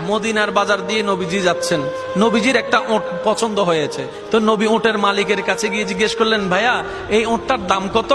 মদিনার বাজার দিয়ে নবীজি যাচ্ছেন, নবীজির একটা ওট পছন্দ হয়েছে। তো নবী ওটের মালিকের কাছে গিয়ে জিজ্ঞেস করলেন, ভাইয়া এই ওটটার দাম কত?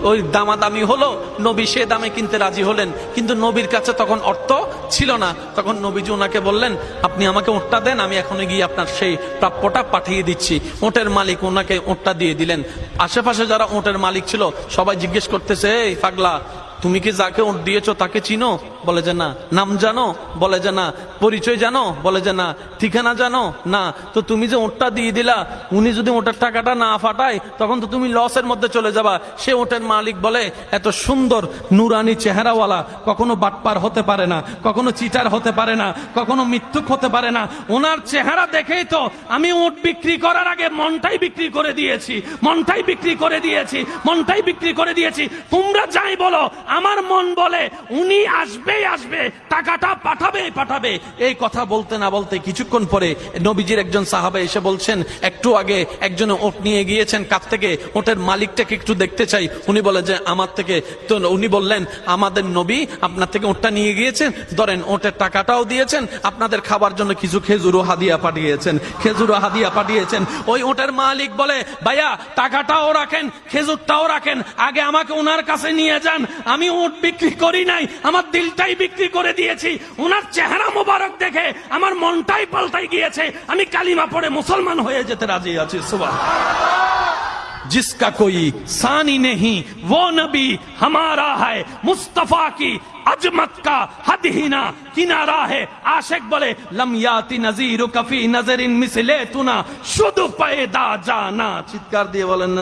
ওই দামাদামি হলো, নবী সে দামে কিনতে রাজি হলেন, কিন্তু নবীর কাছে তখন অর্থ ছিল না। তখন নবীজি ওনাকে বললেন, আপনি আমাকে ওটটা দেন, আমি এখনই গিয়ে আপনার সেই প্রাপ্যটা পাঠিয়ে দিচ্ছি। ওটের মালিক ওনাকে ওটটা দিয়ে দিলেন। আশেপাশে যারা ওটের মালিক ছিল সবাই জিজ্ঞেস করতেছে, এই পাগলা, তুমি কি যাকে ওট দিয়েছো তাকে চিনো? বলে যে না। নাম জানো? বলে যে না। পরিচয় জানো? বলে যে না। ঠিকানা জানো? না। তো তুমি যে ওটটা দিয়ে দিলা, উনি যদি ওটার টাকাটা না ফাটায় তখন তো তুমি লসের মধ্যে চলে যাবা। সে ওটের মালিক বলে, এত সুন্দর নুরানি চেহারাওয়ালা কখনো বাটপার হতে পারে না, কখনো চিটার হতে পারে না, কখনো মিথ্যুক হতে পারে না। ওনার চেহারা দেখেই তো আমি ওট বিক্রি করার আগে মনটাই বিক্রি করে দিয়েছি, মনটাই বিক্রি করে দিয়েছি, মনটাই বিক্রি করে দিয়েছি। তোমরা যাই বলো, আমার মন বলে উনি আসবেই আসবে, টাকাটা পাঠাবে পাঠাবে। এই কথা বলতে না বলতে কিছুক্ষণ পরে নবীজির একজন সাহাবা এসে বলছেন, একটু আগে একজনে ওট নিয়ে গিয়েছেন কাছ থেকে, ওটের মালিকটাকে একটু দেখতে চাই। উনি বলে যে আমার থেকে। তো উনি বললেন, আমাদের নবী আপনার থেকে ওটটা নিয়ে গিয়েছেন, ধরেন ওটের টাকাটাও দিয়েছেন, আপনাদের খাবার জন্য কিছু খেজুরও হাদিয়া পাঠিয়েছেন, খেজুরও হাদিয়া পাঠিয়েছেন। ওই ওটের মালিক বলে, ভাইয়া টাকাটাও রাখেন, খেজুরটাও রাখেন, আগে আমাকে ওনার কাছে নিয়ে যান। আমি ওট বিক্রি করি নাই, আমার দিলটাই বিক্রি করে দিয়েছি। ওনার চেহারা মোবারক দেখে আমার মনটাই পাল্টাই গিয়েছে, আমি কালিমা পড়ে মুসলমান হয়ে যেতে রাজি আছি। সুবহানাল্লাহ। जिसका कोई सानी नहीं वो नबी हमारा है, मुस्तफा की अजमत का हद ही ना किनारा है। आशिक बोले, लम याति नजीर कफी नजरिन मिसले तुना शुद्ध पैदा जाना। चित्कार दिए बोलेन।